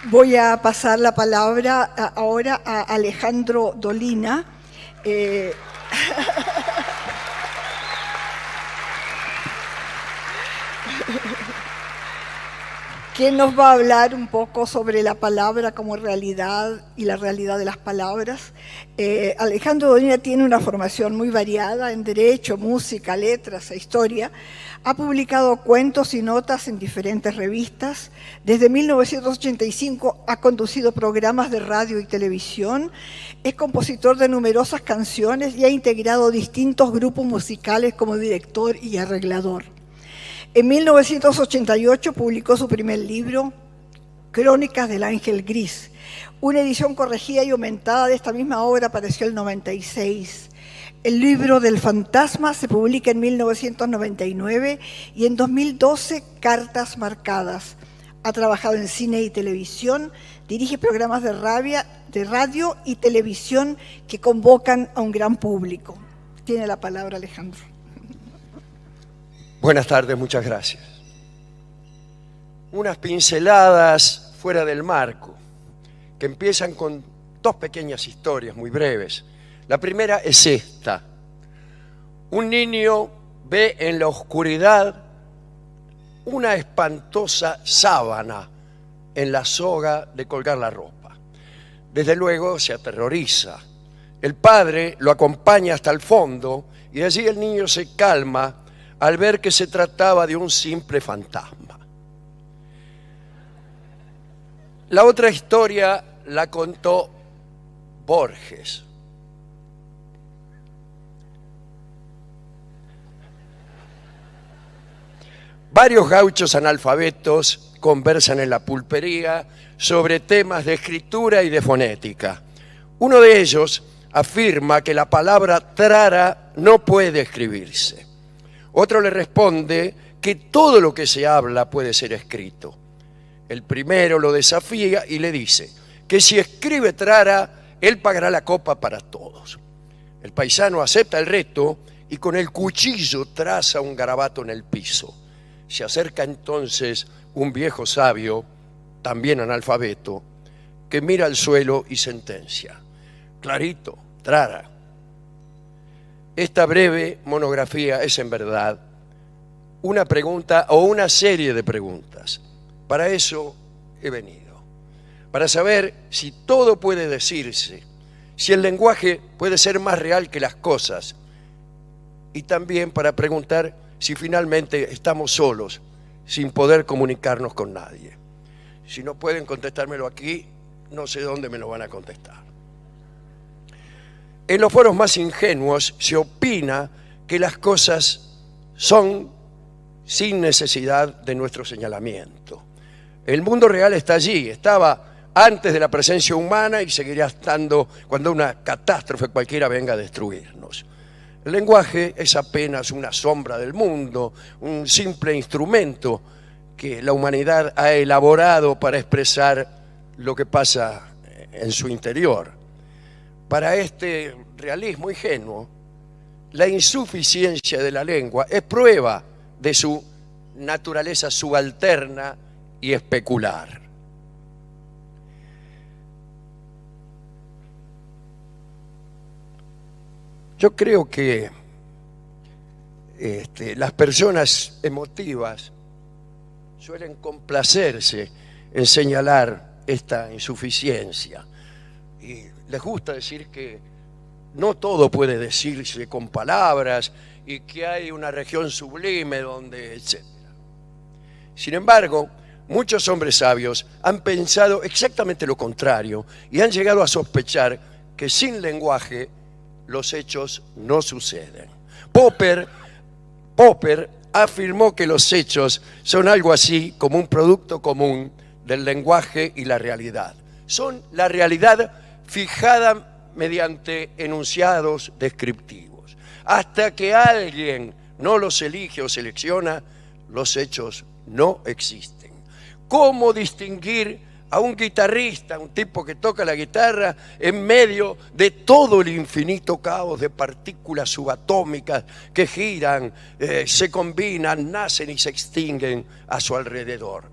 Voy a pasar la palabra ahora a Alejandro Dolina. eh, que nos va a hablar un poco sobre la palabra como realidad y la realidad de las palabras. Alejandro Dolina tiene una formación muy variada en Derecho, Música, Letras e Historia. Ha publicado cuentos y notas en diferentes revistas. Desde 1985 ha conducido programas de radio y televisión. Es compositor de numerosas canciones y ha integrado distintos grupos musicales como director y arreglador. En 1988 publicó su primer libro, Crónicas del Ángel Gris. Una edición corregida y aumentada de esta misma obra apareció en el 96. El libro del fantasma se publica en 1999 y en 2012 Cartas Marcadas. Ha trabajado en cine y televisión, dirige programas de radio y televisión que convocan a un gran público. Tiene la palabra Alejandro. Buenas tardes, muchas gracias. Unas pinceladas fuera del marco, que empiezan con dos pequeñas historias muy breves. La primera es esta. Un niño ve en la oscuridad una espantosa sábana en la soga de colgar la ropa. Desde luego se aterroriza. El padre lo acompaña hasta el fondo y allí el niño se calma al ver que se trataba de un simple fantasma. La otra historia la contó Borges. Varios gauchos analfabetos conversan en la pulpería sobre temas de escritura y de fonética. Uno de ellos afirma que la palabra trara no puede escribirse. Otro le responde que todo lo que se habla puede ser escrito. El primero lo desafía y le dice que si escribe trara, él pagará la copa para todos. El paisano acepta el reto y con el cuchillo traza un garabato en el piso. Se acerca entonces un viejo sabio, también analfabeto, que mira al suelo y sentencia: clarito, trara. Esta breve monografía es en verdad una pregunta o una serie de preguntas. Para eso he venido, para saber si todo puede decirse, si el lenguaje puede ser más real que las cosas, y también para preguntar si finalmente estamos solos, sin poder comunicarnos con nadie. Si no pueden contestármelo aquí, no sé dónde me lo van a contestar. En los foros más ingenuos se opina que las cosas son sin necesidad de nuestro señalamiento. El mundo real está allí, estaba antes de la presencia humana y seguirá estando cuando una catástrofe cualquiera venga a destruirnos. El lenguaje es apenas una sombra del mundo, un simple instrumento que la humanidad ha elaborado para expresar lo que pasa en su interior. Para este realismo ingenuo, la insuficiencia de la lengua es prueba de su naturaleza subalterna y especular. Yo creo que las personas emotivas suelen complacerse en señalar esta insuficiencia y les gusta decir que no todo puede decirse con palabras y que hay una región sublime donde, etc. Sin embargo, muchos hombres sabios han pensado exactamente lo contrario y han llegado a sospechar que sin lenguaje los hechos no suceden. Popper afirmó que los hechos son algo así como un producto común del lenguaje y la realidad. Son la realidad fijada mediante enunciados descriptivos. Hasta que alguien no los elige o selecciona, los hechos no existen. ¿Cómo distinguir a un guitarrista, un tipo que toca la guitarra en medio de todo el infinito caos de partículas subatómicas que giran, se combinan, nacen y se extinguen a su alrededor?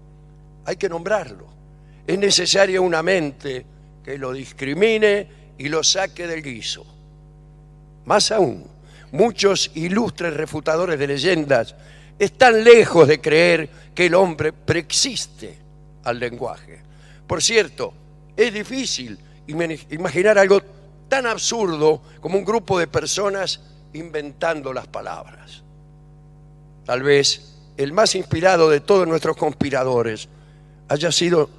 Hay que nombrarlo. es necesaria una mente que lo discrimine y lo saque del guiso. Más aún, muchos ilustres refutadores de leyendas están lejos de creer que el hombre preexiste al lenguaje. Por cierto, es difícil imaginar algo tan absurdo como un grupo de personas inventando las palabras. Tal vez el más inspirado de todos nuestros conspiradores haya sido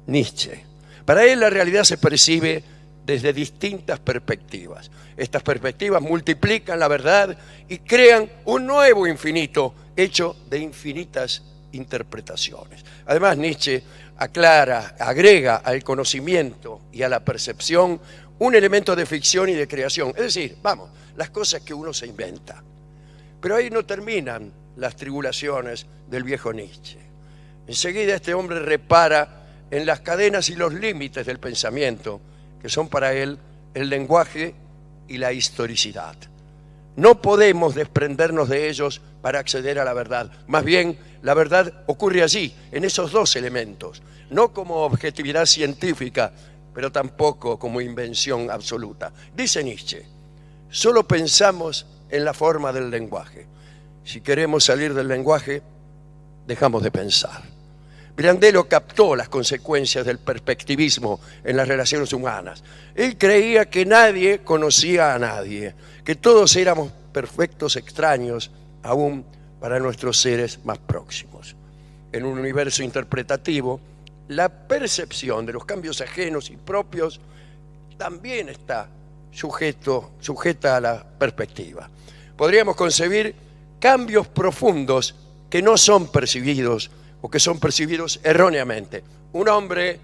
Nietzsche. Para él la realidad se percibe desde distintas perspectivas. Estas perspectivas multiplican la verdad y crean un nuevo infinito hecho de infinitas interpretaciones. Además, Nietzsche agrega al conocimiento y a la percepción un elemento de ficción y de creación. Es decir, vamos, las cosas que uno se inventa. Pero ahí no terminan las tribulaciones del viejo Nietzsche. Enseguida este hombre repara en las cadenas y los límites del pensamiento, que son para él el lenguaje y la historicidad. No podemos desprendernos de ellos para acceder a la verdad. Más bien, la verdad ocurre allí, en esos dos elementos, no como objetividad científica, pero tampoco como invención absoluta. Dice Nietzsche, solo pensamos en la forma del lenguaje. Si queremos salir del lenguaje, dejamos de pensar. Pirandello captó las consecuencias del perspectivismo en las relaciones humanas. Él creía que nadie conocía a nadie, que todos éramos perfectos extraños, aún para nuestros seres más próximos. En un universo interpretativo, la percepción de los cambios ajenos y propios también está sujeta a la perspectiva. Podríamos concebir cambios profundos que no son percibidos o que son percibidos erróneamente. Un hombre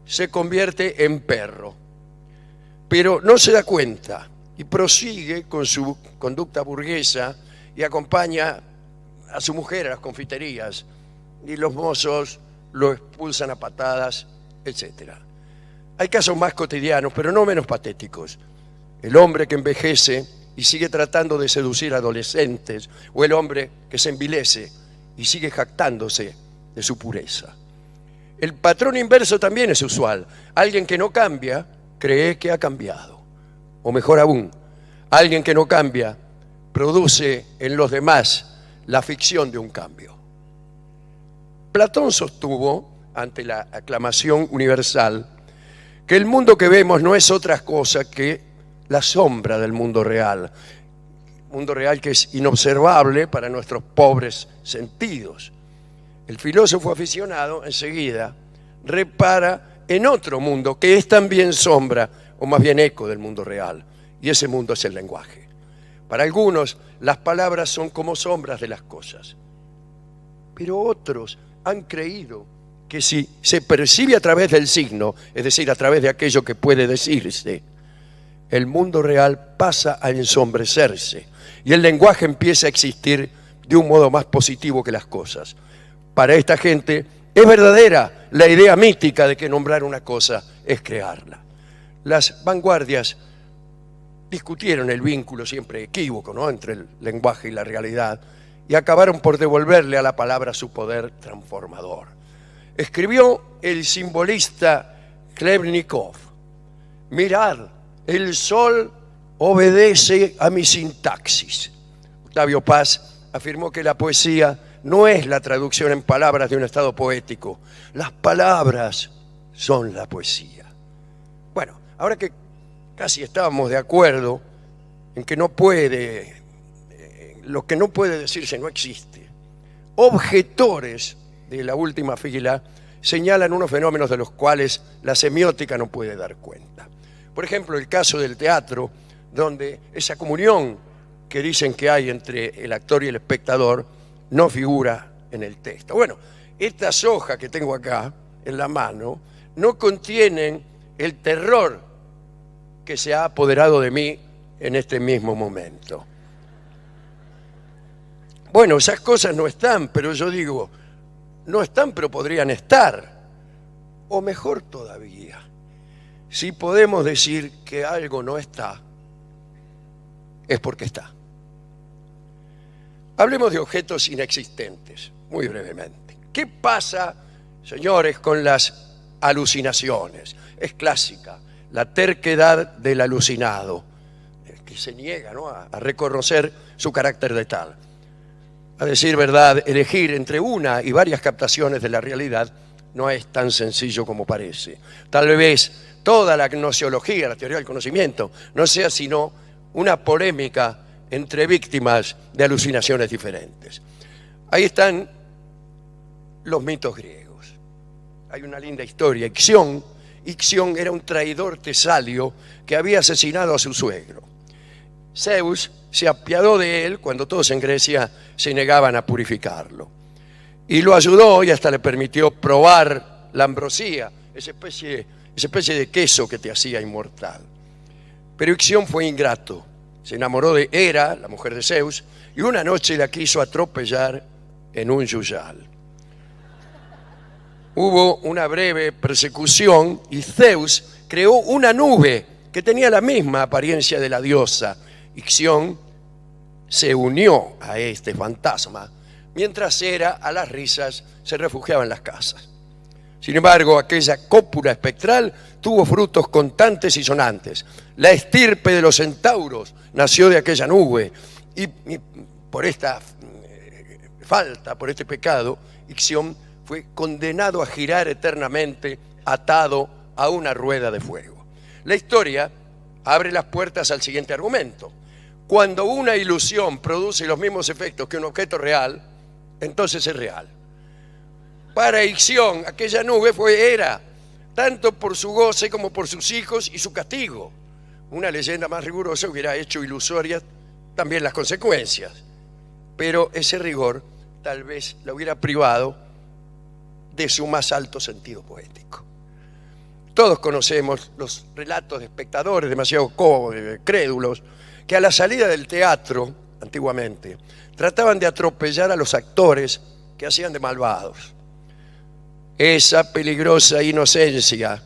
se convierte en perro, pero no se da cuenta y prosigue con su conducta burguesa y acompaña a su mujer a las confiterías y los mozos lo expulsan a patadas, etc. Hay casos más cotidianos, pero no menos patéticos. El hombre que envejece y sigue tratando de seducir a adolescentes, o el hombre que se envilece y sigue jactándose de su pureza. El patrón inverso también es usual. Alguien que no cambia cree que ha cambiado. O mejor aún, alguien que no cambia produce en los demás la ficción de un cambio. Platón sostuvo, ante la aclamación universal, que el mundo que vemos no es otra cosa que la sombra del mundo real que es inobservable para nuestros pobres sentidos. El filósofo aficionado enseguida repara en otro mundo que es también sombra, o más bien eco del mundo real, y ese mundo es el lenguaje. Para algunos, las palabras son como sombras de las cosas, pero otros han creído que si se percibe a través del signo, es decir, a través de aquello que puede decirse, el mundo real pasa a ensombrecerse y el lenguaje empieza a existir de un modo más positivo que las cosas. Para esta gente es verdadera la idea mítica de que nombrar una cosa es crearla. Las vanguardias discutieron el vínculo siempre equívoco, ¿no?, entre el lenguaje y la realidad, y acabaron por devolverle a la palabra su poder transformador. Escribió el simbolista Chlebnikov: mirad, el sol obedece a mi sintaxis. Octavio Paz afirmó que la poesía no es la traducción en palabras de un estado poético. Las palabras son la poesía. Bueno, ahora que casi estábamos de acuerdo en que lo que no puede decirse no existe, objetores de la última fila señalan unos fenómenos de los cuales la semiótica no puede dar cuenta. Por ejemplo, el caso del teatro, donde esa comunión que dicen que hay entre el actor y el espectador no figura en el texto. Bueno, estas hojas que tengo acá en la mano no contienen el terror que se ha apoderado de mí en este mismo momento. Bueno, esas cosas no están, pero yo digo, no están, pero podrían estar. O mejor todavía, si podemos decir que algo no está, es porque está. Hablemos de objetos inexistentes, muy brevemente. ¿Qué pasa, señores, con las alucinaciones. Es clásica, la terquedad del alucinado, que se niega, ¿no?, a reconocer su carácter de tal. A decir verdad, elegir entre una y varias captaciones de la realidad no es tan sencillo como parece. Tal vez toda la gnoseología, la teoría del conocimiento, no sea sino una polémica entre víctimas de alucinaciones diferentes. Ahí están los mitos griegos. Hay una linda historia. Ixión era un traidor tesalio que había asesinado a su suegro. Zeus se apiadó de él cuando todos en Grecia se negaban a purificarlo. Y lo ayudó y hasta le permitió probar la ambrosía, esa especie de queso que te hacía inmortal. Pero Ixión fue ingrato. Se enamoró de Hera, la mujer de Zeus, y una noche la quiso atropellar en un yuyal. Hubo una breve persecución y Zeus creó una nube que tenía la misma apariencia de la diosa. Ixión se unió a este fantasma, mientras Hera, a las risas, se refugiaba en las casas. Sin embargo, aquella cópula espectral tuvo frutos contantes y sonantes. La estirpe de los centauros nació de aquella nube, y por esta falta, por este pecado, Ixión fue condenado a girar eternamente atado a una rueda de fuego. La historia abre las puertas al siguiente argumento. Cuando una ilusión produce los mismos efectos que un objeto real, entonces es real. Para Ixión, aquella nube fue Hera, tanto por su goce como por sus hijos y su castigo. Una leyenda más rigurosa hubiera hecho ilusorias también las consecuencias, pero ese rigor tal vez la hubiera privado de su más alto sentido poético. Todos conocemos los relatos de espectadores demasiado crédulos que a la salida del teatro, antiguamente, trataban de atropellar a los actores que hacían de malvados. Esa peligrosa inocencia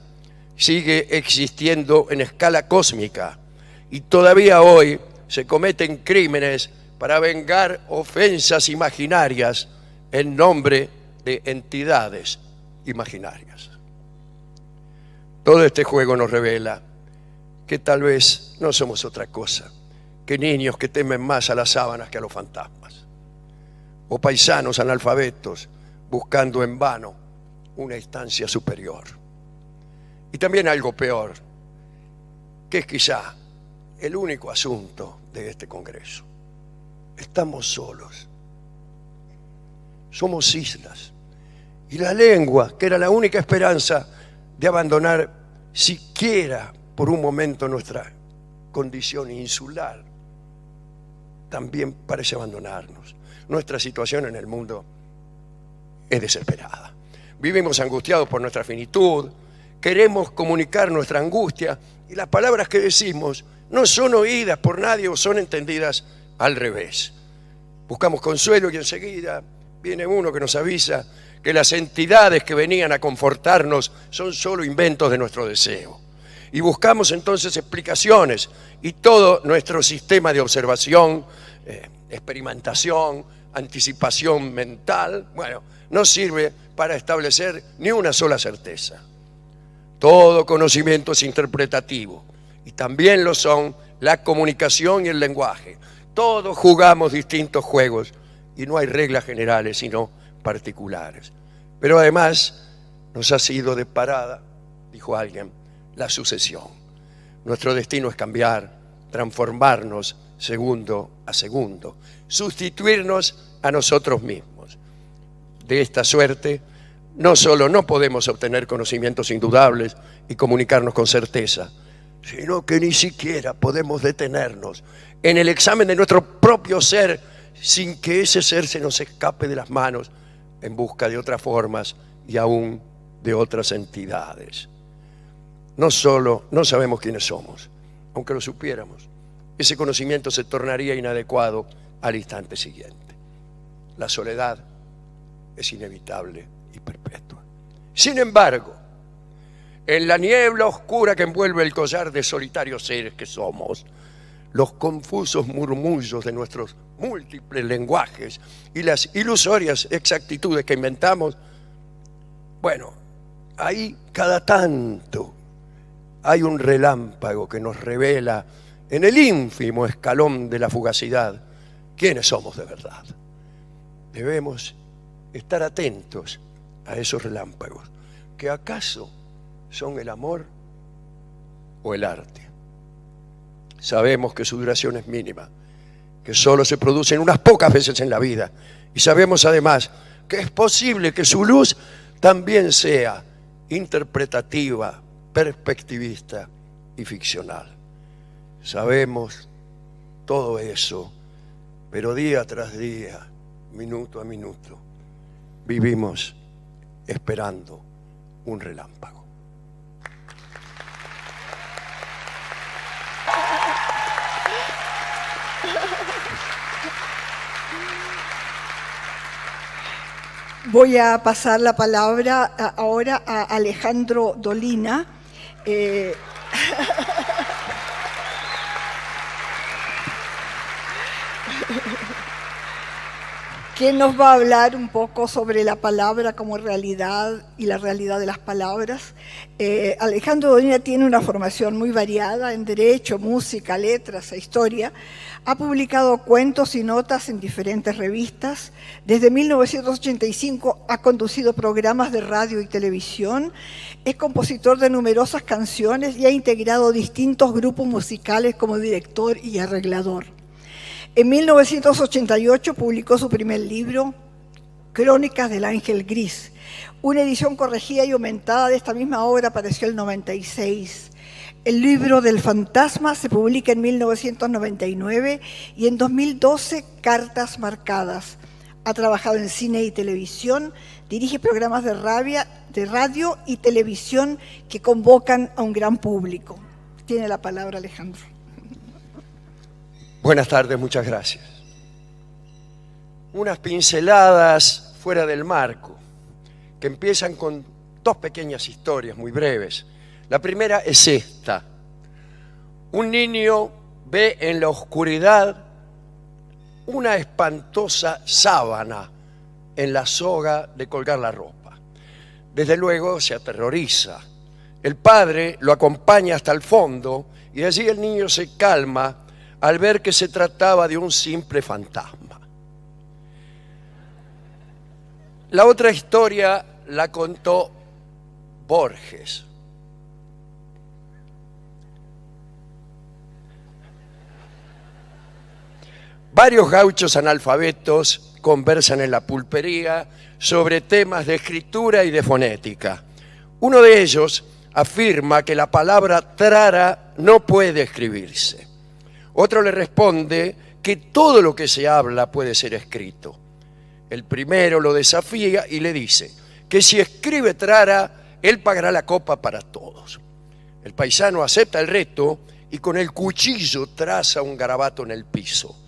sigue existiendo en escala cósmica y todavía hoy se cometen crímenes para vengar ofensas imaginarias en nombre de entidades imaginarias. Todo este juego nos revela que tal vez no somos otra cosa que niños que temen más a las sábanas que a los fantasmas, o paisanos analfabetos buscando en vano una instancia superior. Y también algo peor, que es quizá el único asunto de este Congreso. Estamos solos, somos islas, y la lengua, que era la única esperanza de abandonar siquiera por un momento nuestra condición insular, también parece abandonarnos. Nuestra situación en el mundo es desesperada. Vivimos angustiados por nuestra finitud, queremos comunicar nuestra angustia y las palabras que decimos no son oídas por nadie o son entendidas al revés. Buscamos consuelo y enseguida viene uno que nos avisa que las entidades que venían a confortarnos son solo inventos de nuestro deseo. Y buscamos entonces explicaciones y todo nuestro sistema de observación, experimentación, anticipación mental, no sirve para establecer ni una sola certeza. Todo conocimiento es interpretativo y también lo son la comunicación y el lenguaje. Todos jugamos distintos juegos y no hay reglas generales sino particulares. Pero además nos ha sido de parada, dijo alguien, la sucesión. Nuestro destino es cambiar, transformarnos segundo a segundo, sustituirnos a nosotros mismos. De esta suerte, no solo no podemos obtener conocimientos indudables y comunicarnos con certeza, sino que ni siquiera podemos detenernos en el examen de nuestro propio ser sin que ese ser se nos escape de las manos en busca de otras formas y aún de otras entidades. No solo no sabemos quiénes somos, aunque lo supiéramos, ese conocimiento se tornaría inadecuado al instante siguiente. La soledad es inevitable y perpetua. Sin embargo, en la niebla oscura que envuelve el collar de solitarios seres que somos, los confusos murmullos de nuestros múltiples lenguajes y las ilusorias exactitudes que inventamos, ahí cada tanto hay un relámpago que nos revela en el ínfimo escalón de la fugacidad quiénes somos de verdad. Debemos estar atentos a esos relámpagos, que acaso son el amor o el arte. Sabemos que su duración es mínima, que solo se producen unas pocas veces en la vida, y sabemos además que es posible que su luz también sea interpretativa, perspectivista y ficcional. Sabemos todo eso, pero día tras día, minuto a minuto, vivimos esperando un relámpago. Voy a pasar la palabra ahora a Alejandro Dolina. Que nos va a hablar un poco sobre la palabra como realidad y la realidad de las palabras. Alejandro Dolina tiene una formación muy variada en Derecho, Música, Letras e Historia. Ha publicado cuentos y notas en diferentes revistas. Desde 1985 ha conducido programas de radio y televisión. Es compositor de numerosas canciones y ha integrado distintos grupos musicales como director y arreglador. En 1988 publicó su primer libro, Crónicas del Ángel Gris. Una edición corregida y aumentada de esta misma obra apareció en el 96. El libro del fantasma se publica en 1999 y en 2012 Cartas Marcadas. Ha trabajado en cine y televisión, dirige programas de radio y televisión que convocan a un gran público. Tiene la palabra Alejandro. Buenas tardes, muchas gracias. Unas pinceladas fuera del marco, que empiezan con dos pequeñas historias muy breves. La primera es esta. Un niño ve en la oscuridad una espantosa sábana en la soga de colgar la ropa. Desde luego se aterroriza. El padre lo acompaña hasta el fondo y allí el niño se calma al ver que se trataba de un simple fantasma. La otra historia la contó Borges. Varios gauchos analfabetos conversan en la pulpería sobre temas de escritura y de fonética. Uno de ellos afirma que la palabra trara no puede escribirse. Otro le responde que todo lo que se habla puede ser escrito. El primero lo desafía y le dice que si escribe trara, él pagará la copa para todos. El paisano acepta el reto y con el cuchillo traza un garabato en el piso.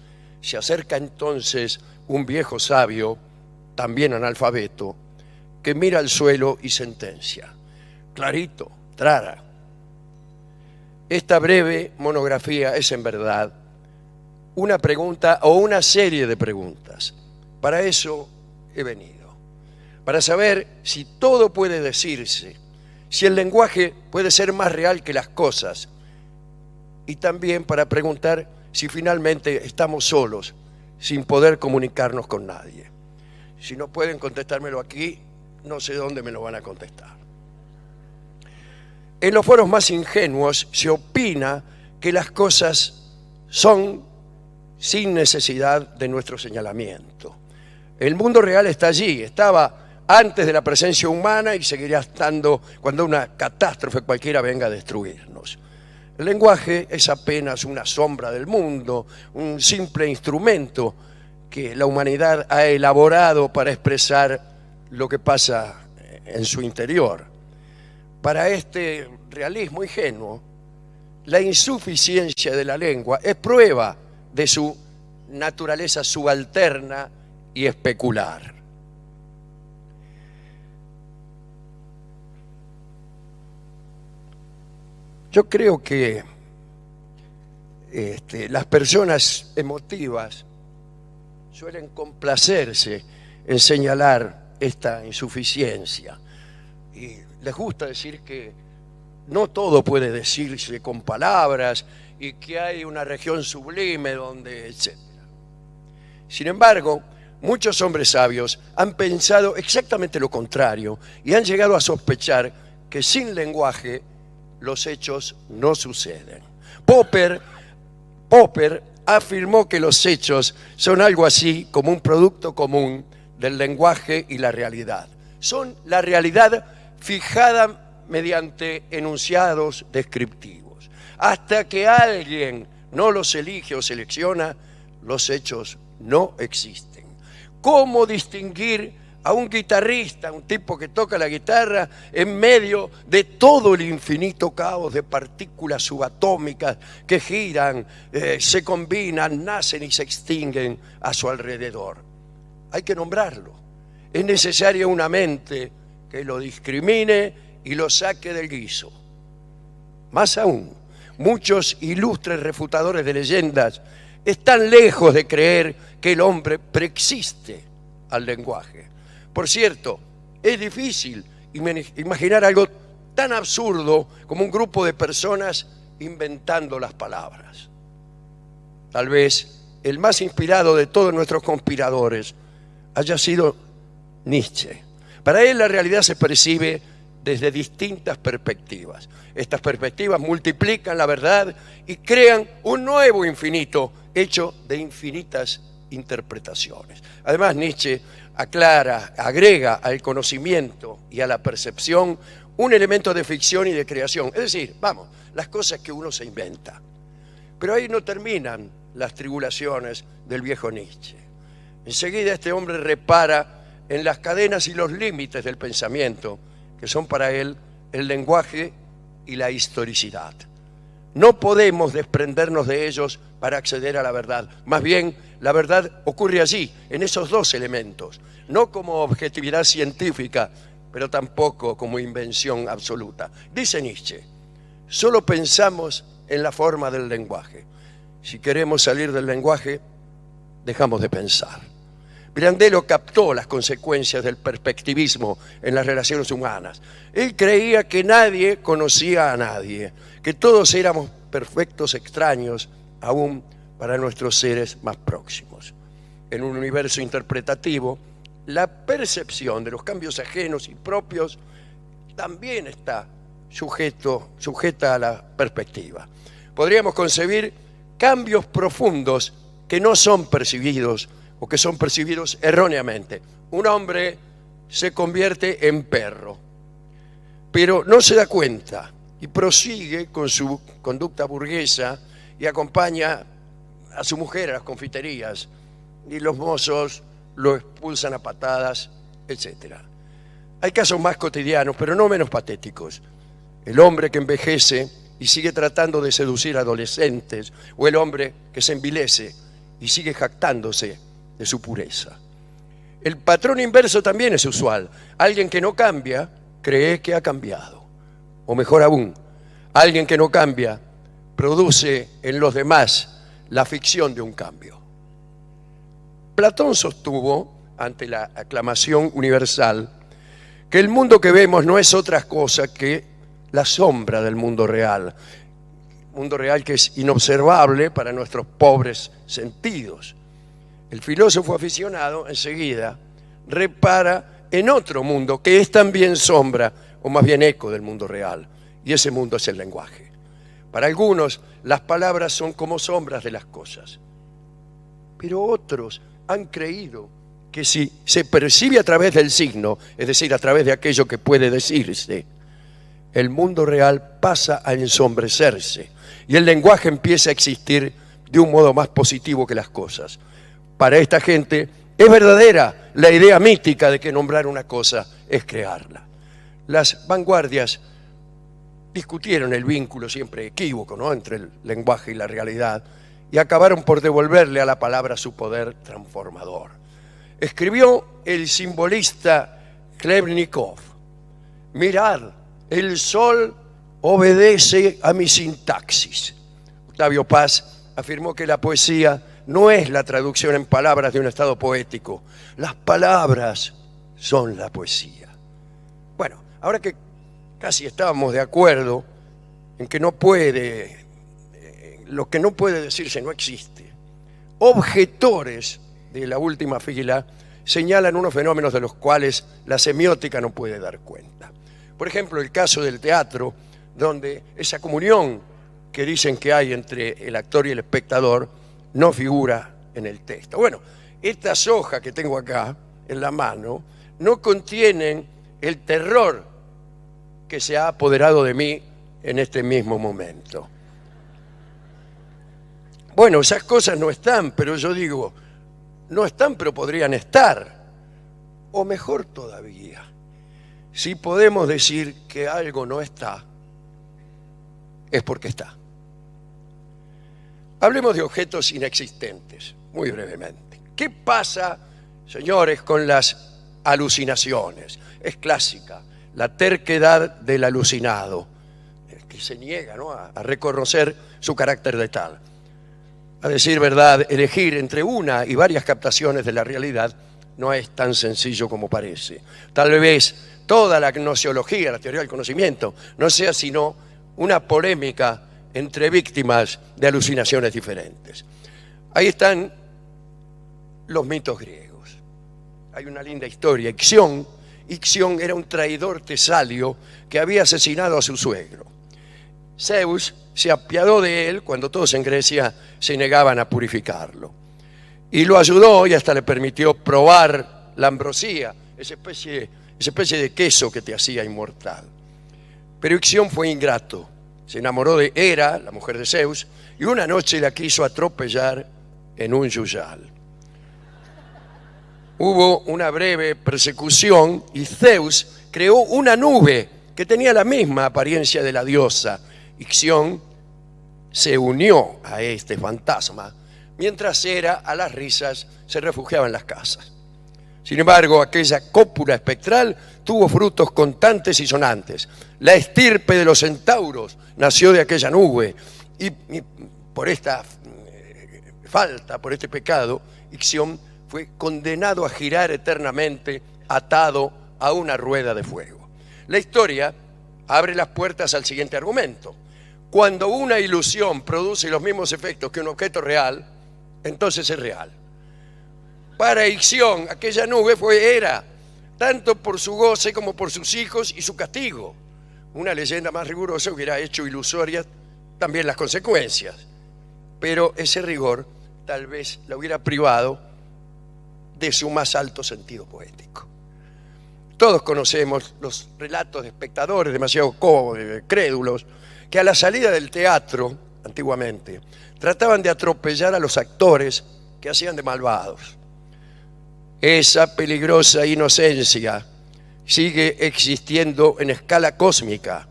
Se acerca entonces un viejo sabio, también analfabeto, que mira al suelo y sentencia: clarito, trara. Esta breve monografía es en verdad una pregunta o una serie de preguntas. Para eso he venido, para saber si todo puede decirse, si el lenguaje puede ser más real que las cosas, y también para preguntar si finalmente estamos solos, sin poder comunicarnos con nadie. Si no pueden contestármelo aquí, no sé dónde me lo van a contestar. En los foros más ingenuos se opina que las cosas son sin necesidad de nuestro señalamiento. El mundo real está allí, estaba antes de la presencia humana y seguirá estando cuando una catástrofe cualquiera venga a destruirnos. El lenguaje es apenas una sombra del mundo, un simple instrumento que la humanidad ha elaborado para expresar lo que pasa en su interior. Para este realismo ingenuo, la insuficiencia de la lengua es prueba de su naturaleza subalterna y especular. Yo creo que las personas emotivas suelen complacerse en señalar esta insuficiencia. y les gusta decir que no todo puede decirse con palabras y que hay una región sublime donde, etc. Sin embargo, muchos hombres sabios han pensado exactamente lo contrario y han llegado a sospechar que sin lenguaje los hechos no suceden. Popper afirmó que los hechos son algo así como un producto común del lenguaje y la realidad. Son la realidad fijada mediante enunciados descriptivos. Hasta que alguien no los elige o selecciona, los hechos no existen. ¿Cómo distinguir a un guitarrista, un tipo que toca la guitarra en medio de todo el infinito caos de partículas subatómicas que giran, se combinan, nacen y se extinguen a su alrededor? Hay que nombrarlo. Es necesaria una mente que lo discrimine y lo saque del guiso. Más aún, muchos ilustres refutadores de leyendas están lejos de creer que el hombre preexiste al lenguaje. Por cierto, es difícil imaginar algo tan absurdo como un grupo de personas inventando las palabras. Tal vez el más inspirado de todos nuestros conspiradores haya sido Nietzsche. Para él la realidad se percibe desde distintas perspectivas. Estas perspectivas multiplican la verdad y crean un nuevo infinito hecho de infinitas interpretaciones. Además, Nietzsche agrega al conocimiento y a la percepción un elemento de ficción y de creación. Es decir, las cosas que uno se inventa. Pero ahí no terminan las tribulaciones del viejo Nietzsche. Enseguida este hombre repara en las cadenas y los límites del pensamiento, que son para él el lenguaje y la historicidad. No podemos desprendernos de ellos para acceder a la verdad. Más bien, la verdad ocurre allí, en esos dos elementos. No como objetividad científica, pero tampoco como invención absoluta. Dice Nietzsche, solo pensamos en la forma del lenguaje. Si queremos salir del lenguaje, dejamos de pensar. Pirandello captó las consecuencias del perspectivismo en las relaciones humanas. Él creía que nadie conocía a nadie, que todos éramos perfectos extraños, aún para nuestros seres más próximos. En un universo interpretativo, la percepción de los cambios ajenos y propios también está sujeta a la perspectiva. Podríamos concebir cambios profundos que no son percibidos o que son percibidos erróneamente. Un hombre se convierte en perro, pero no se da cuenta y prosigue con su conducta burguesa y acompaña a su mujer a las confiterías y los mozos lo expulsan a patadas, etc. Hay casos más cotidianos, pero no menos patéticos. El hombre que envejece y sigue tratando de seducir a adolescentes, o el hombre que se envilece y sigue jactándose de su pureza. El patrón inverso también es usual. Alguien que no cambia cree que ha cambiado. O mejor aún, alguien que no cambia produce en los demás la ficción de un cambio. Platón sostuvo, ante la aclamación universal, que el mundo que vemos no es otra cosa que la sombra del mundo real. Mundo real que es inobservable para nuestros pobres sentidos. El filósofo aficionado enseguida repara en otro mundo que es también sombra, o más bien eco del mundo real, y ese mundo es el lenguaje. Para algunos, las palabras son como sombras de las cosas, pero otros han creído que si se percibe a través del signo, es decir, a través de aquello que puede decirse, el mundo real pasa a ensombrecerse y el lenguaje empieza a existir de un modo más positivo que las cosas. Para esta gente es verdadera la idea mítica de que nombrar una cosa es crearla. Las vanguardias discutieron el vínculo siempre equívoco, ¿no?, entre el lenguaje y la realidad, y acabaron por devolverle a la palabra su poder transformador. Escribió el simbolista Chlebnikov: mirad, el sol obedece a mi sintaxis. Octavio Paz afirmó que la poesía no es la traducción en palabras de un estado poético. Las palabras son la poesía. Bueno, ahora que casi estábamos de acuerdo en que no puede, lo que no puede decirse no existe, objetores de la última fila señalan unos fenómenos de los cuales la semiótica no puede dar cuenta. Por ejemplo, el caso del teatro, donde esa comunión que dicen que hay entre el actor y el espectador no figura en el texto. Bueno, estas hojas que tengo acá en la mano no contienen el terror que se ha apoderado de mí en este mismo momento. Bueno, esas cosas no están, pero yo digo, no están, pero podrían estar. O mejor todavía, si podemos decir que algo no está, es porque está. Hablemos de objetos inexistentes, muy brevemente. ¿Qué pasa, señores, con las alucinaciones? Es clásica, la terquedad del alucinado, que se niega, ¿no?, a reconocer su carácter de tal. A decir verdad, elegir entre una y varias captaciones de la realidad no es tan sencillo como parece. Tal vez toda la gnoseología, la teoría del conocimiento, no sea sino una polémica entre víctimas de alucinaciones diferentes. Ahí están los mitos griegos. Hay una linda historia. Ixión era un traidor tesalio que había asesinado a su suegro. Zeus se apiadó de él cuando todos en Grecia se negaban a purificarlo. Y lo ayudó y hasta le permitió probar la ambrosía, esa especie de queso que te hacía inmortal. Pero Ixión fue ingrato. Se enamoró de Hera, la mujer de Zeus, y una noche la quiso atropellar en un yuyal. Hubo una breve persecución y Zeus creó una nube que tenía la misma apariencia de la diosa. Ixión se unió a este fantasma, mientras Hera, a las risas, se refugiaba en las casas. Sin embargo, aquella cópula espectral tuvo frutos contantes y sonantes. La estirpe de los centauros nació de aquella nube, y por esta falta, por este pecado, Ixión fue condenado a girar eternamente atado a una rueda de fuego. La historia abre las puertas al siguiente argumento. Cuando una ilusión produce los mismos efectos que un objeto real, entonces es real. Para Ixión, aquella nube fue Hera, tanto por su goce como por sus hijos y su castigo. Una leyenda más rigurosa hubiera hecho ilusorias también las consecuencias, pero ese rigor tal vez la hubiera privado de su más alto sentido poético. Todos conocemos los relatos de espectadores demasiado crédulos que a la salida del teatro, antiguamente, trataban de atropellar a los actores que hacían de malvados. Esa peligrosa inocencia sigue existiendo en escala cósmica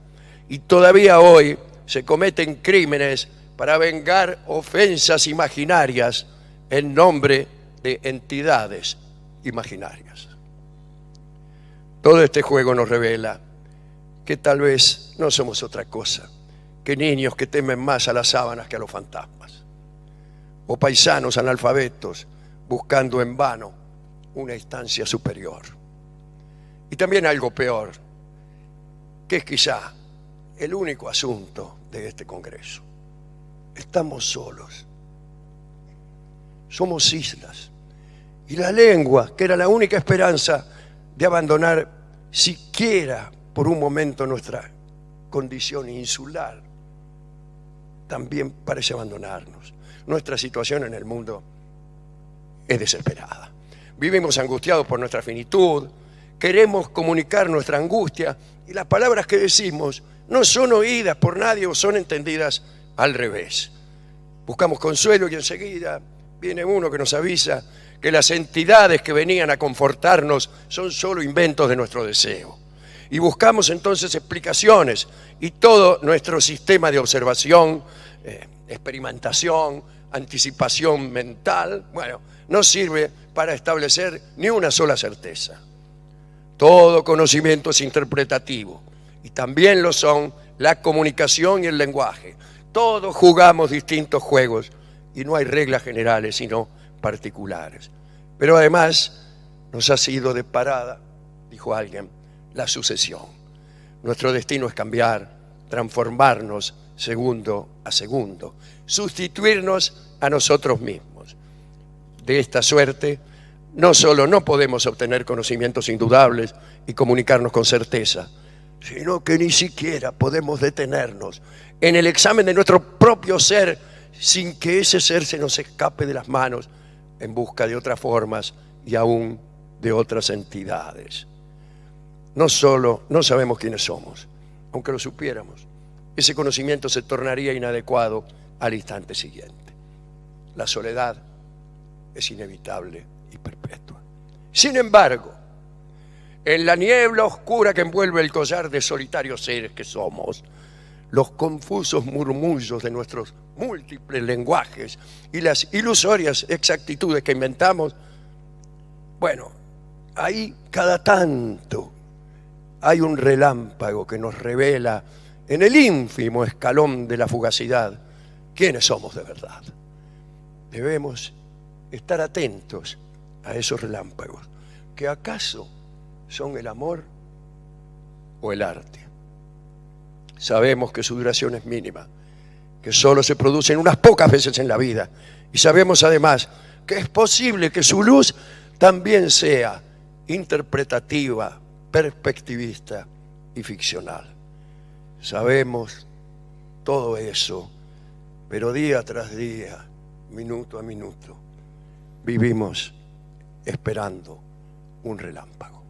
y todavía hoy se cometen crímenes para vengar ofensas imaginarias en nombre de entidades imaginarias. Todo este juego nos revela que tal vez no somos otra cosa que niños que temen más a las sábanas que a los fantasmas, o paisanos analfabetos buscando en vano una instancia superior. Y también algo peor, que es quizá el único asunto de este Congreso. Estamos solos, somos islas, y la lengua, que era la única esperanza de abandonar siquiera por un momento nuestra condición insular, también parece abandonarnos. Nuestra situación en el mundo es desesperada. Vivimos angustiados por nuestra finitud, queremos comunicar nuestra angustia y las palabras que decimos no son oídas por nadie o son entendidas al revés. Buscamos consuelo y enseguida viene uno que nos avisa que las entidades que venían a confortarnos son solo inventos de nuestro deseo. Y buscamos entonces explicaciones y todo nuestro sistema de observación, experimentación, anticipación mental, bueno, no sirve para establecer ni una sola certeza. Todo conocimiento es interpretativo y también lo son la comunicación y el lenguaje. Todos jugamos distintos juegos y no hay reglas generales sino particulares. Pero además nos ha sido de parada, dijo alguien, la sucesión. Nuestro destino es cambiar, transformarnos segundo a segundo, sustituirnos a nosotros mismos. De esta suerte, no solo no podemos obtener conocimientos indudables y comunicarnos con certeza, sino que ni siquiera podemos detenernos en el examen de nuestro propio ser sin que ese ser se nos escape de las manos en busca de otras formas y aún de otras entidades. No solo no sabemos quiénes somos, aunque lo supiéramos, ese conocimiento se tornaría inadecuado al instante siguiente. La soledad es inevitable y perpetua. Sin embargo, en la niebla oscura que envuelve el collar de solitarios seres que somos, los confusos murmullos de nuestros múltiples lenguajes y las ilusorias exactitudes que inventamos, bueno, ahí cada tanto hay un relámpago que nos revela en el ínfimo escalón de la fugacidad quiénes somos de verdad. Debemos estar atentos a esos relámpagos, que acaso son el amor o el arte. Sabemos que su duración es mínima, que solo se producen unas pocas veces en la vida, y sabemos además que es posible que su luz también sea interpretativa, perspectivista y ficcional. Sabemos todo eso, pero día tras día, minuto a minuto, vivimos esperando un relámpago.